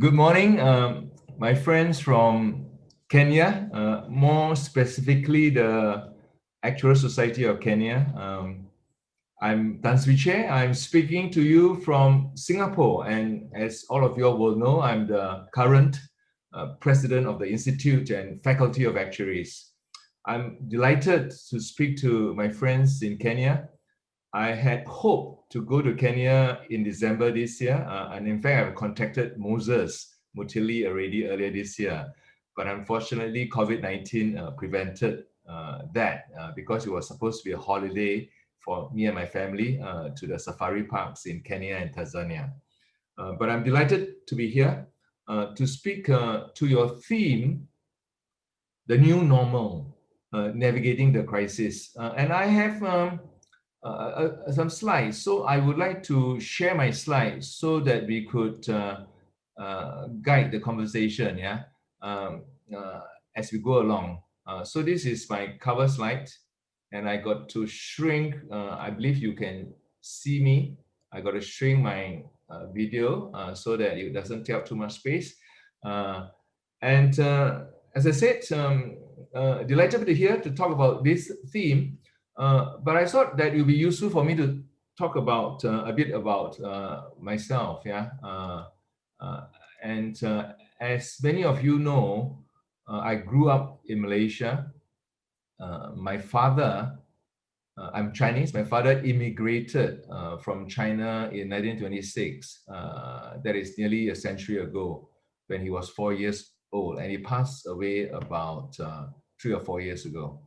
Good morning, my friends from Kenya, more specifically the Actuarial Society of Kenya. I'm Chieh. I'm speaking to you from Singapore, and as all of you will know, I'm the current president of the Institute and Faculty of Actuaries. I'm delighted to speak to my friends in Kenya. I had hoped to go to Kenya in December this year, and in fact, I've contacted Moses Mutili already earlier this year, but unfortunately, COVID-19 prevented that because it was supposed to be a holiday for me and my family to the safari parks in Kenya and Tanzania. But I'm delighted to be here to speak to your theme, the new normal, navigating the crisis. And I have some slides. So I would like to share my slides so that we could guide the conversation, as we go along. So this is my cover slide, and I got to shrink. I believe you can see me. I got to shrink my video so that it doesn't take up too much space. And as I said, delighted to be here to talk about this theme. But I thought that it would be useful for me to talk about a bit about myself. As many of you know, I grew up in Malaysia. My father, I'm Chinese. My father immigrated from China in 1926. That is nearly a century ago, when he was 4 years old, and he passed away about 3 or 4 years ago.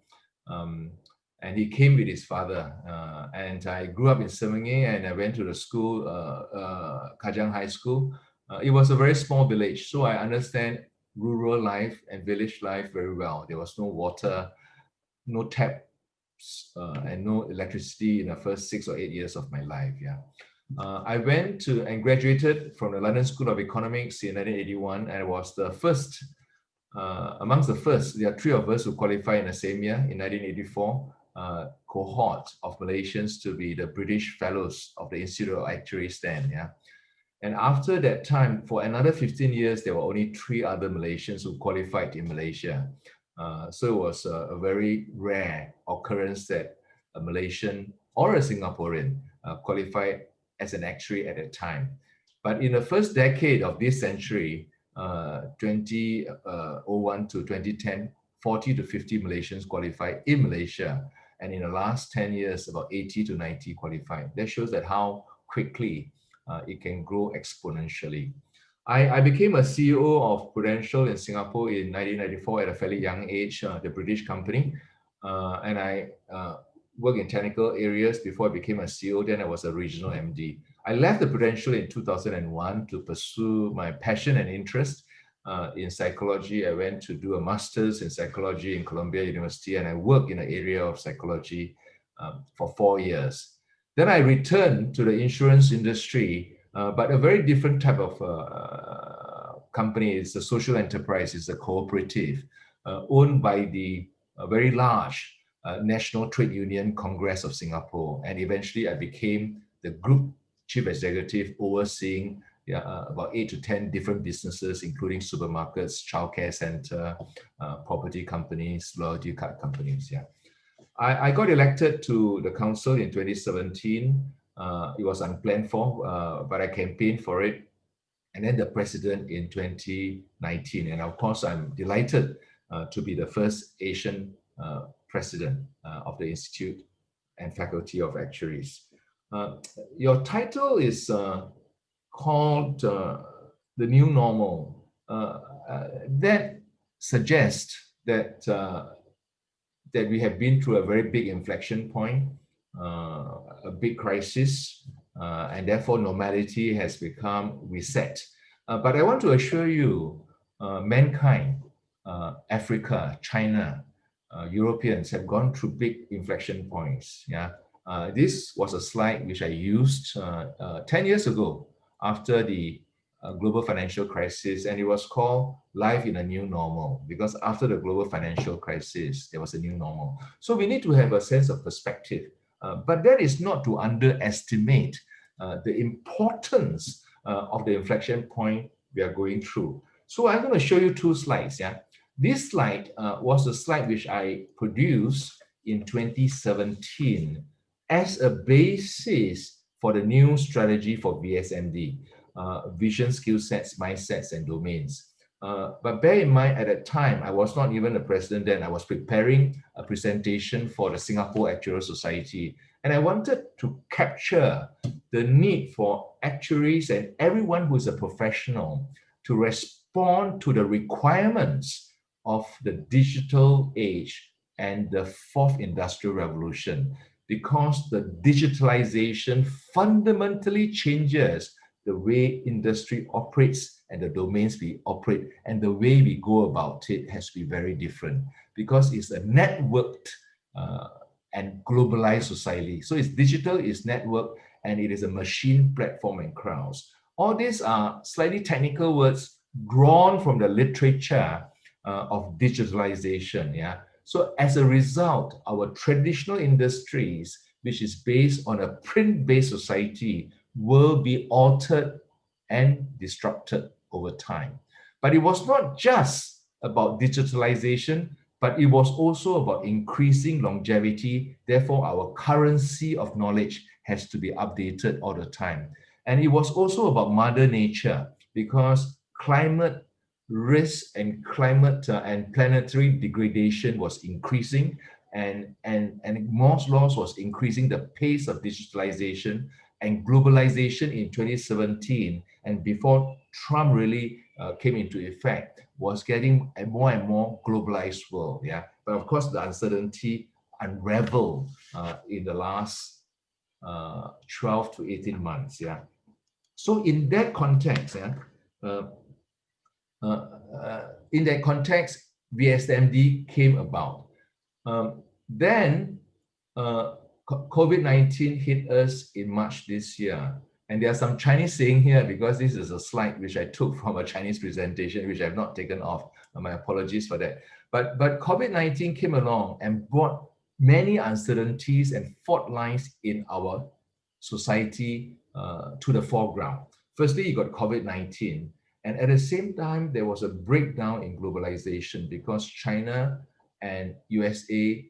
And he came with his father. And I grew up in Semenge, and I went to the school, Kajang High School. It was a very small village, so I understand rural life and village life very well. There was no water, no taps, and no electricity in the first 6 or 8 years of my life. I went to and graduated from the London School of Economics in 1981, and I was the first, amongst the first. There are 3 of us who qualified in the same year, in 1984. Cohort of Malaysians to be the British Fellows of the Institute of Actuaries then. And after that time, for another 15 years, there were only 3 other Malaysians who qualified in Malaysia. So it was a very rare occurrence that a Malaysian or a Singaporean qualified as an actuary at that time. But in the first decade of this century, 2001 to 2010, 40 to 50 Malaysians qualified in Malaysia. And in the last 10 years, about 80 to 90 qualified. That shows that how quickly it can grow exponentially. I became a CEO of Prudential in Singapore in 1994 at a fairly young age, the British company. And I worked in technical areas before I became a CEO. Then I was a regional MD. I left the Prudential in 2001 to pursue my passion and interest in psychology. I went to do a master's in psychology in Columbia University, and I worked in the area of psychology for 4 years. Then I returned to the insurance industry, but a very different type of company. It's a social enterprise, it's a cooperative owned by the very large National Trade Union Congress of Singapore. And eventually I became the group chief executive overseeing about 8 to 10 different businesses, including supermarkets, childcare center, property companies, loyalty card companies. I got elected to the council in 2017. It was unplanned for, but I campaigned for it. And then the president in 2019. And of course, I'm delighted to be the first Asian president of the Institute and Faculty of Actuaries. Your title is called the new normal. That suggests that that we have been through a very big inflection point, a big crisis, and therefore normality has become reset. But I want to assure you, mankind, Africa, China, Europeans have gone through big inflection points. This was a slide which I used 10 years ago after the global financial crisis, and it was called Life in a New Normal, because after the global financial crisis, there was a new normal. So we need to have a sense of perspective, but that is not to underestimate the importance of the inflection point we are going through. So I'm going to show you two slides. Yeah, this slide was a slide which I produced in 2017 as a basis for the new strategy for VSMD, vision, skill sets, mindsets, and domains. But bear in mind, at that time, I was not even the president then. I was preparing a presentation for the Singapore Actuarial Society. And I wanted to capture the need for actuaries and everyone who is a professional to respond to the requirements of the digital age and the fourth industrial revolution, because the digitalization fundamentally changes the way industry operates and the domains we operate, and the way we go about it has to be very different, because it's a networked and globalized society. So it's digital, it's network, and it is a machine, platform, and crowds. All these are slightly technical words drawn from the literature of digitalization. Yeah. So as a result, our traditional industries, which is based on a print-based society, will be altered and disrupted over time. But it was not just about digitalization, but it was also about increasing longevity. Therefore, our currency of knowledge has to be updated all the time. And it was also about Mother Nature, because climate risk and climate and planetary degradation was increasing, and Moore's law was increasing the pace of digitalization and globalization in 2017, and before Trump really came into effect, was getting a more and more globalized world. Yeah, but of course the uncertainty unraveled in the last 12 to 18 months. Yeah, so in that context, yeah, VSMD came about. Then COVID-19 hit us in March this year. And there are some Chinese saying here, because this is a slide which I took from a Chinese presentation, which I've not taken off. My apologies for that. But COVID-19 came along and brought many uncertainties and fault lines in our society to the foreground. Firstly, you got COVID-19. And at the same time, there was a breakdown in globalization, because China and USA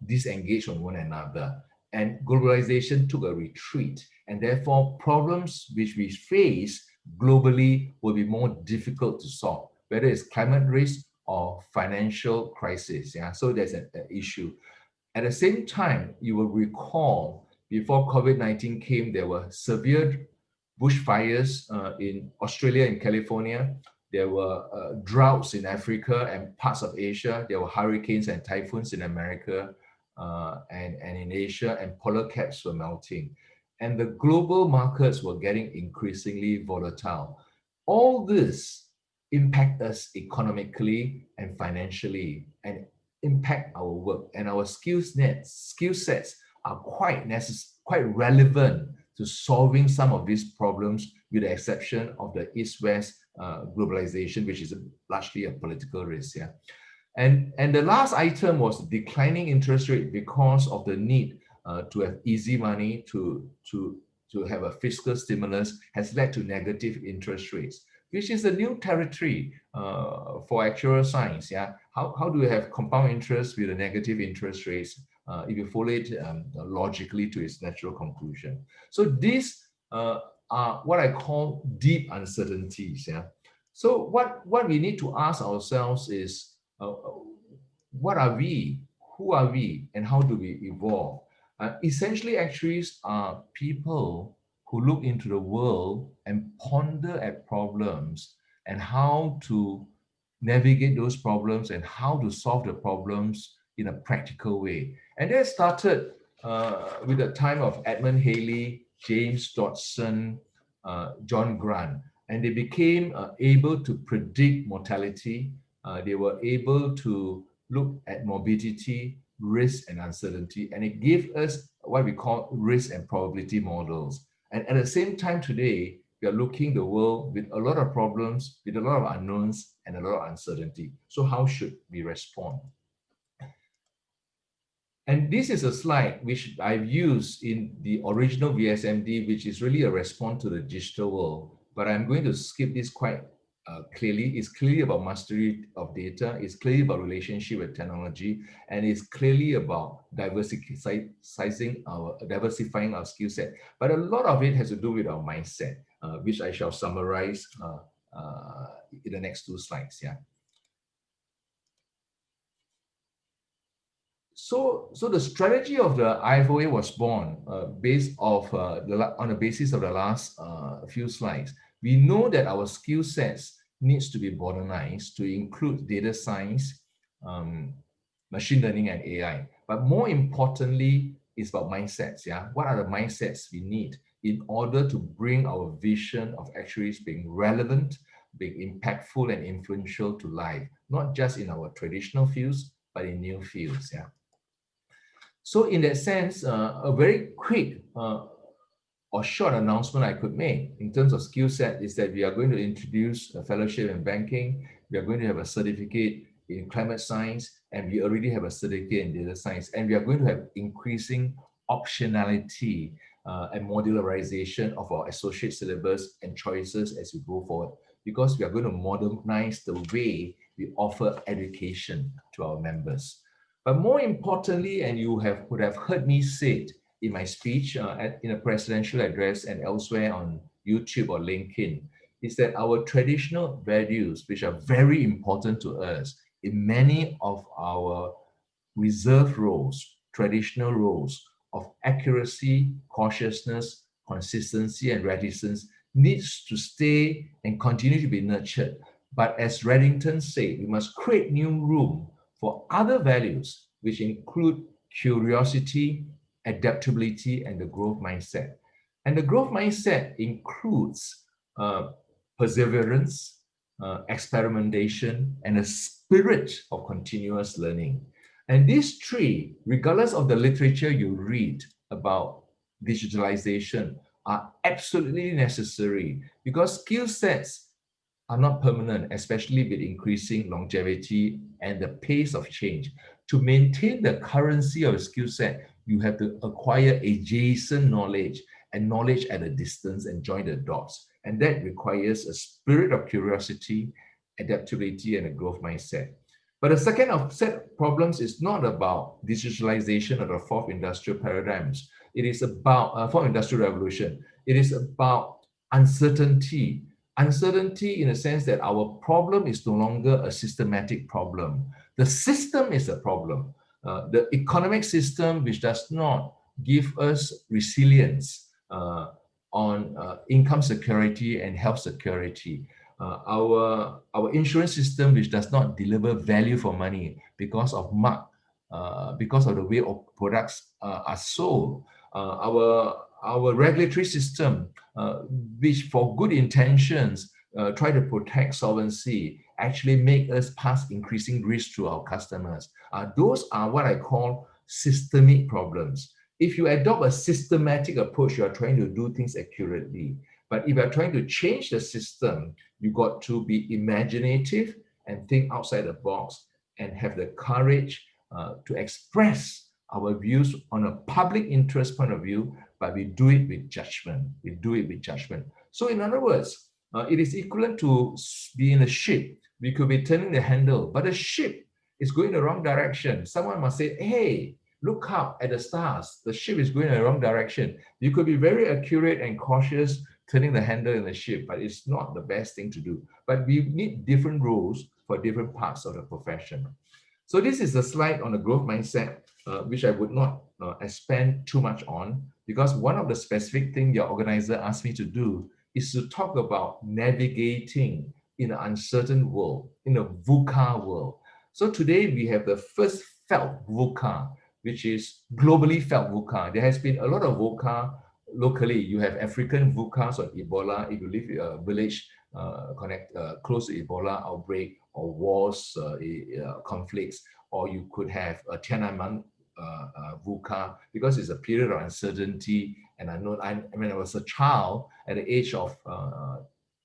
disengaged from one another, and globalization took a retreat, and therefore problems which we face globally will be more difficult to solve, whether it's climate risk or financial crisis. Yeah, so there's an issue. At the same time, you will recall, before COVID-19 came, there were severe bushfires in Australia and California. There were droughts in Africa and parts of Asia. There were hurricanes and typhoons in America and in Asia, and polar caps were melting. And the global markets were getting increasingly volatile. All this impact us economically and financially, and impact our work, and our skill sets are quite relevant to solving some of these problems, with the exception of the East-West globalization, which is largely a political risk. Yeah, and the last item was declining interest rate, because of the need to have easy money to have a fiscal stimulus, has led to negative interest rates, which is a new territory for actuarial science. Yeah, how do we have compound interest with a negative interest rates if you follow it logically to its natural conclusion? So these are what I call deep uncertainties. Yeah. So what we need to ask ourselves is, what are we? Who are we? And how do we evolve? Essentially, actuaries are people who look into the world and ponder at problems and how to navigate those problems and how to solve the problems in a practical way. And that started with the time of Edmund Halley, James Dodson, John Grant, and they became able to predict mortality. They were able to look at morbidity, risk, and uncertainty, and it gave us what we call risk and probability models. And at the same time today, we are looking the world with a lot of problems, with a lot of unknowns, and a lot of uncertainty. So how should we respond? And this is a slide which I've used in the original VSMD, which is really a response to the digital world. But I'm going to skip this quite clearly. It's clearly about mastery of data. It's clearly about relationship with technology, and it's clearly about diversifying our skill set. But a lot of it has to do with our mindset, which I shall summarize in the next two slides. Yeah. So the strategy of the IFOA was born on the basis of the last few slides. We know that our skill sets needs to be modernized to include data science, um, machine learning, and AI. But more importantly, it's about mindsets. Yeah, what are the mindsets we need in order to bring our vision of actuaries being relevant, being impactful, and influential to life, not just in our traditional fields, but in new fields. Yeah. So in that sense, a very quick or short announcement I could make in terms of skill set is that we are going to introduce a fellowship in banking. We are going to have a certificate in climate science, and we already have a certificate in data science. And we are going to have increasing optionality and modularization of our associate syllabus and choices as we go forward, because we are going to modernize the way we offer education to our members. But more importantly, and would have heard me say it in my speech in a presidential address and elsewhere on YouTube or LinkedIn, is that our traditional values, which are very important to us in many of our reserved roles, traditional roles of accuracy, cautiousness, consistency, and reticence, needs to stay and continue to be nurtured. But as Reddington said, we must create new room for other values, which include curiosity, adaptability, and the growth mindset. And the growth mindset includes perseverance, experimentation, and a spirit of continuous learning. And these three, regardless of the literature you read about digitalization, are absolutely necessary, because skill sets are not permanent, especially with increasing longevity and the pace of change. To maintain the currency of a skill set, you have to acquire adjacent knowledge and knowledge at a distance and join the dots. And that requires a spirit of curiosity, adaptability, and a growth mindset. But the second set of problems is not about digitalization or the fourth industrial paradigms. It is about fourth industrial revolution. It is about uncertainty. Uncertainty in the sense that our problem is no longer a systematic problem. The system is a problem. The economic system, which does not give us resilience on income security and health security. Our insurance system, which does not deliver value for money because of because of the way products are sold. Our regulatory system, which for good intentions try to protect solvency, actually make us pass increasing risk to our customers. Those are what I call systemic problems. If you adopt a systematic approach, you are trying to do things accurately. But if you're trying to change the system, you got to be imaginative and think outside the box and have the courage to express our views on a public interest point of view, but we do it with judgment. We do it with judgment. So in other words, it is equivalent to be in a ship. We could be turning the handle, but the ship is going the wrong direction. Someone must say, hey, look up at the stars. The ship is going in the wrong direction. You could be very accurate and cautious turning the handle in the ship, but it's not the best thing to do. But we need different rules for different parts of the profession. So this is a slide on the growth mindset, which I would not expand too much on, because one of the specific things your organizer asked me to do is to talk about navigating in an uncertain world, in a VUCA world. So today we have the first felt VUCA, which is globally felt VUCA. There has been a lot of VUCA locally. You have African VUCAs on Ebola. If you live in a village close to Ebola outbreak or wars, conflicts, or you could have a Tiananmen VUCA, because it's a period of uncertainty and unknown. When I was a child at the age of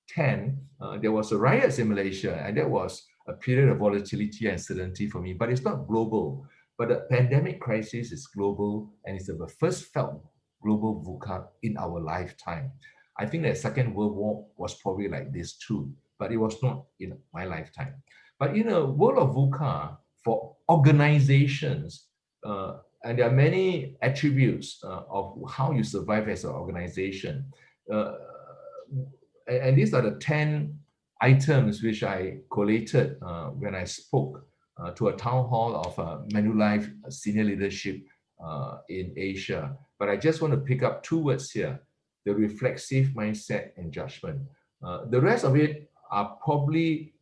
10, there was a riot in Malaysia, and that was a period of volatility and uncertainty for me, but it's not global. But the pandemic crisis is global, and it's the first felt global VUCA in our lifetime. I think that Second World War was probably like this too. but it was not in my lifetime. But in a world of VUCA, for organizations, and there are many attributes of how you survive as an organization. Uh, and these are the 10 items which I collated when I spoke to a town hall of Manulife senior leadership in Asia. But I just want to pick up two words here: the reflexive mindset and judgment. The rest of it are probably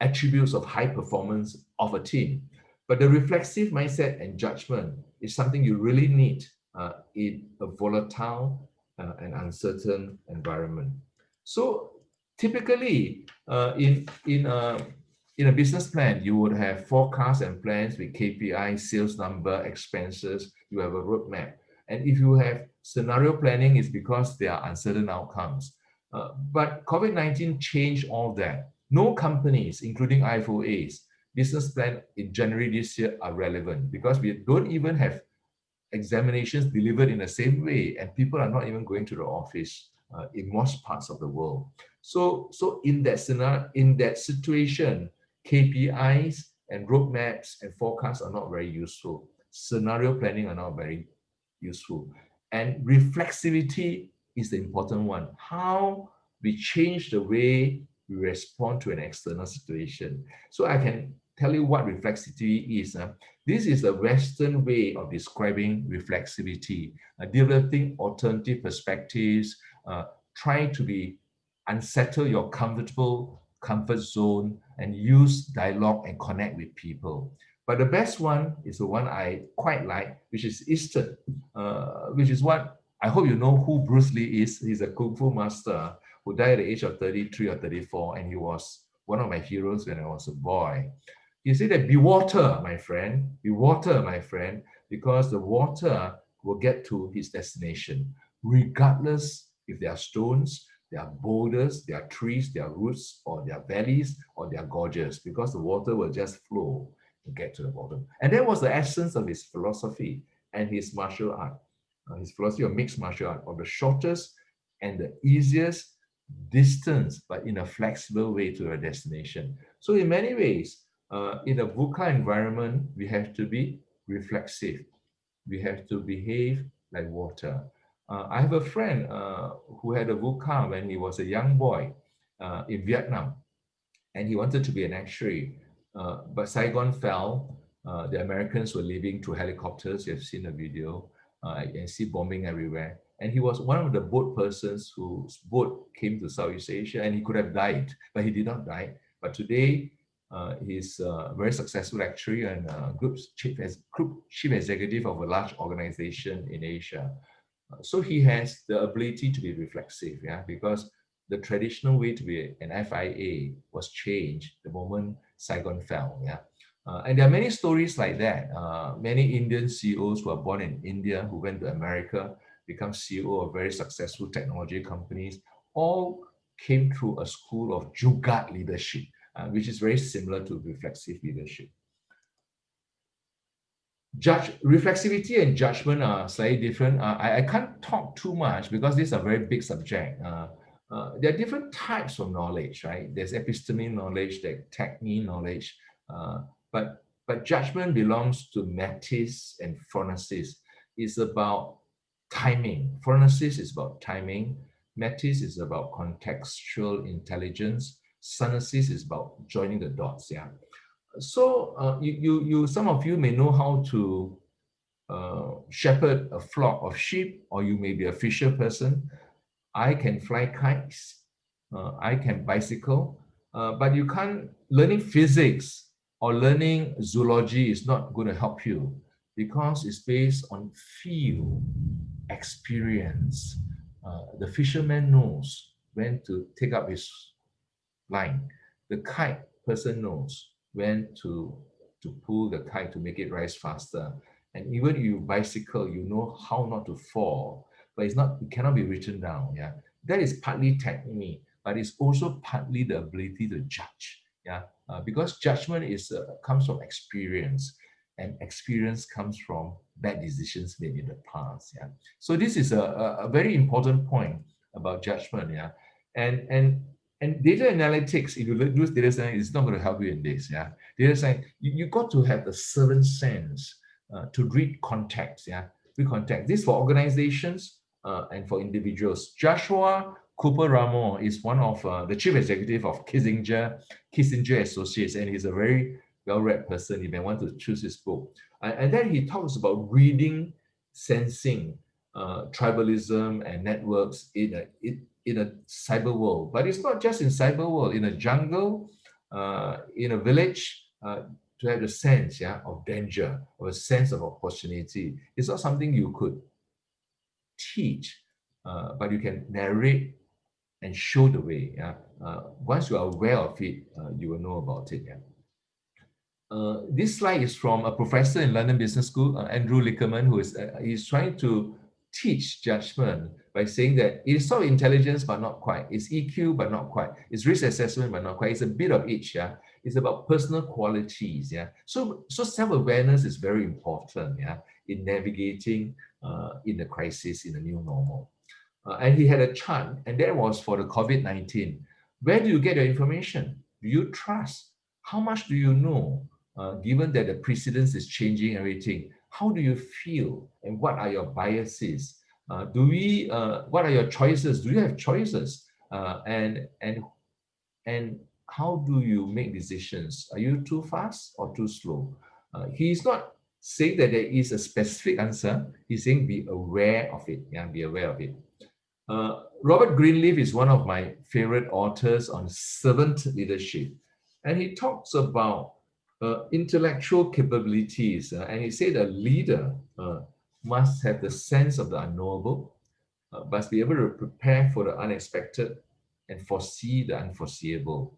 attributes of high performance of a team. But the reflexive mindset and judgment is something you really need in a volatile and uncertain environment. So typically, in a business plan, you would have forecasts and plans with KPI, sales number, expenses. You have a roadmap, and if you have scenario planning, it's because there are uncertain outcomes. But COVID-19 changed all that. No companies, including IFOA's business plan in January this year, are relevant because we don't even have examinations delivered in the same way, and people are not even going to the office in most parts of the world. So in that scenario, in that situation, KPIs and roadmaps and forecasts are not very useful. Scenario planning are not very useful. And reflexivity is the important one. How we change the way we respond to an external situation. So I can tell you what reflexivity is. This is a Western way of describing reflexivity, developing alternative perspectives, trying to be unsettle your comfort zone and use dialogue and connect with people. But the best one is the one I quite like, which is Eastern, which is what I hope you know who Bruce Lee is. He's a Kung Fu master who died at the age of 33 or 34, and he was one of my heroes when I was a boy. He said that be water, my friend, because the water will get to his destination, regardless if there are stones, there are boulders, there are trees, there are roots, or there are valleys, or there are gorges, because the water will just flow to get to the bottom. And that was the essence of his philosophy and his martial art, his philosophy of mixed martial art, of the shortest and the easiest distance, but in a flexible way to a destination. So in many ways, in a VUCA environment, we have to be reflexive. We have to behave like water. I have a friend who had a VUCA when he was a young boy in Vietnam, and he wanted to be an actuary. But Saigon fell. The Americans were leaving through helicopters. You have seen the video. You see bombing everywhere. And he was one of the boat persons whose boat came to Southeast Asia, and he could have died, but he did not die. But today, he's a very successful actuary and group chief executive of a large organization in Asia. So he has the ability to be reflexive, yeah, because the traditional way to be an FIA was changed the moment Saigon fell, yeah. And there are many stories like that. Many Indian CEOs who are born in India, who went to America, become CEO of very successful technology companies, all came through a school of Jugaad leadership, which is very similar to reflexive leadership. Reflexivity and judgment are slightly different. I can't talk too much because these are very big subject. There are different types of knowledge, right? There's epistemic knowledge, there's technique knowledge, but judgment belongs to mathis and phronesis. It's about timing. Phronesis is about timing. Mathis is about contextual intelligence. Synesis is about joining the dots. Yeah. So some of you may know how to shepherd a flock of sheep, or you may be a fisher person. I can fly kites. I can bicycle, but you can't. Learning physics or learning zoology is not going to help you because it's based on feel, experience. The fisherman knows when to take up his line. The kite person knows when to pull the kite to make it rise faster. And even if you bicycle, you know how not to fall, but it cannot be written down. Yeah, that is partly technique, but it's also partly the ability to judge. Yeah, because judgment comes from experience, and experience comes from bad decisions made in the past. Yeah, so this is a very important point about judgment. Yeah, and And data analytics, if you use data science, it's not going to help you in this. Yeah, data science, you got to have the servant sense to read context. Yeah, read context. This for organizations and for individuals. Joshua Cooper Ramon is one of the chief executive of Kissinger Associates, and he's a very well-read person. You may want to choose his book. And then he talks about reading, sensing tribalism and networks in a cyber world. But it's not just in cyber world, in a jungle, in a village, to have a sense, yeah, of danger or a sense of opportunity. It's not something you could teach, but you can narrate and show the way. Yeah? Once you are aware of it, you will know about it. Yeah? This slide is from a professor in London Business School, Andrew Lickerman, who is he's trying to teach judgment by saying that it is sort of intelligence, but not quite. It's EQ, but not quite. It's risk assessment, but not quite. It's a bit of each. Yeah, it's about personal qualities. Yeah, so self-awareness is very important. Yeah, in navigating in the crisis, in the new normal. And he had a chart, and that was for the COVID-19. Where do you get your information? Do you trust? How much do you know? Given that the precedence is changing everything, how do you feel? And what are your biases? What are your choices? Do you have choices? And how do you make decisions? Are you too fast or too slow? He's not saying that there is a specific answer. He's saying be aware of it. Yeah, be aware of it. Robert Greenleaf is one of my favorite authors on servant leadership. And he talks about intellectual capabilities. And he said a leader must have the sense of the unknowable, must be able to prepare for the unexpected and foresee the unforeseeable.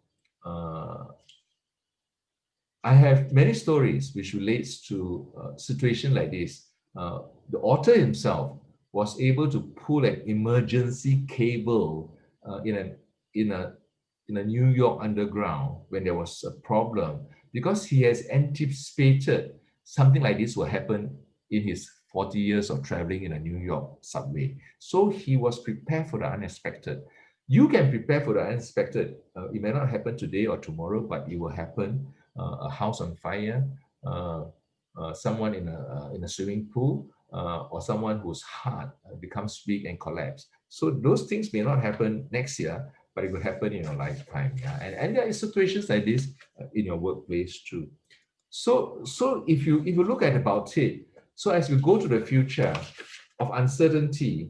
I have many stories which relates to a situation like this. The author himself was able to pull an emergency cable in a New York underground when there was a problem, because he has anticipated something like this will happen in his 40 years of traveling in a New York subway. So he was prepared for the unexpected. You can prepare for the unexpected. It may not happen today or tomorrow, but it will happen. A house on fire, someone in a swimming pool, or someone whose heart becomes weak and collapse. So those things may not happen next year, but it will happen in your lifetime. Yeah? And there are situations like this in your workplace too. So if you look at about it, so as we go to the future of uncertainty,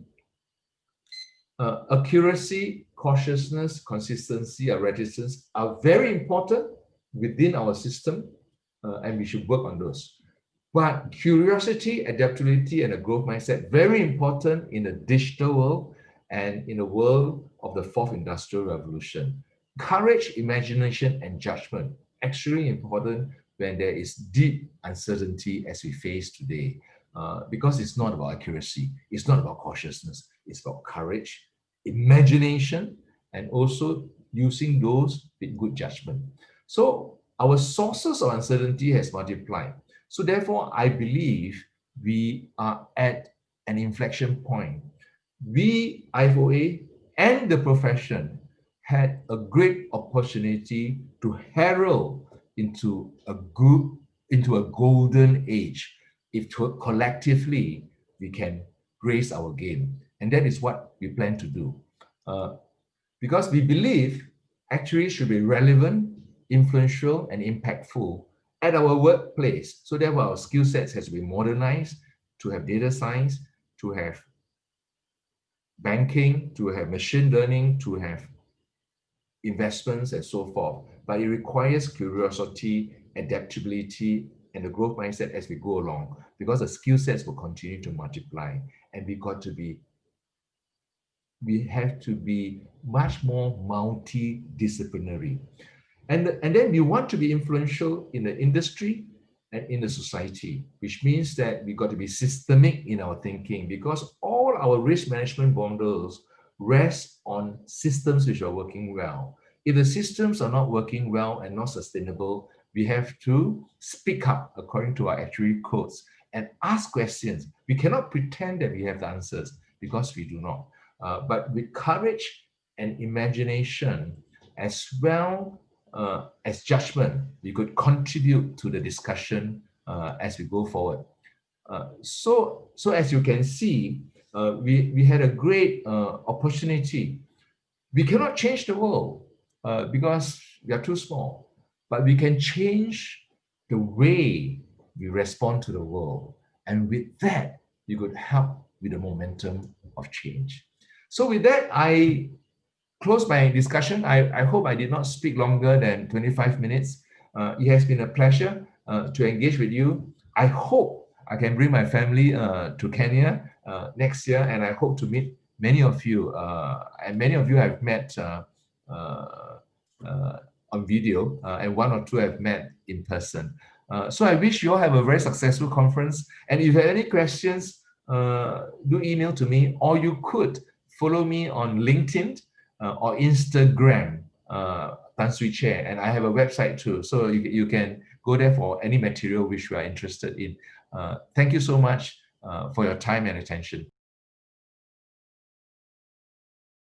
accuracy, cautiousness, consistency, or reticence are very important within our system, and we should work on those. But curiosity, adaptability, and a growth mindset, very important in the digital world and in the world of the fourth industrial revolution. Courage, imagination, and judgment, extremely important when there is deep uncertainty as we face today. Because it's not about accuracy, it's not about cautiousness, it's about courage, imagination, and also using those with good judgment. So our sources of uncertainty has multiplied. So therefore, I believe we are at an inflection point. We, IFOA, and the profession had a great opportunity to herald into a golden age if collectively we can raise our game. And that is what we plan to do. Because we believe actuaries should be relevant, influential, and impactful at our workplace. So therefore, our skill sets has to be modernized to have data science, to have banking, to have machine learning, to have investments, and so forth. But it requires curiosity, adaptability, and the growth mindset as we go along, because the skill sets will continue to multiply, and we have to be much more multidisciplinary. And then we want to be influential in the industry and in the society, which means that we got to be systemic in our thinking, because all our risk management models rest on systems which are working well. If the systems are not working well and not sustainable, we have to speak up according to our actuary codes and ask questions. We cannot pretend that we have the answers, because we do not. But with courage and imagination, as well as Judgement, we could contribute to the discussion as we go forward. So as you can see, we had a great opportunity. We cannot change the world because we are too small, but we can change the way we respond to the world. And with that, you could help with the momentum of change. So with that, I close my discussion. I hope I did not speak longer than 25 minutes. It has been a pleasure to engage with you. I hope I can bring my family to Kenya next year, and I hope to meet many of you. And many of you have met on video, and one or two have met in person. So I wish you all have a very successful conference. And if you have any questions, do email to me, or you could follow me on LinkedIn or Instagram, Chieh, and I have a website too. So you can go there for any material which you are interested in. Thank you so much for your time and attention.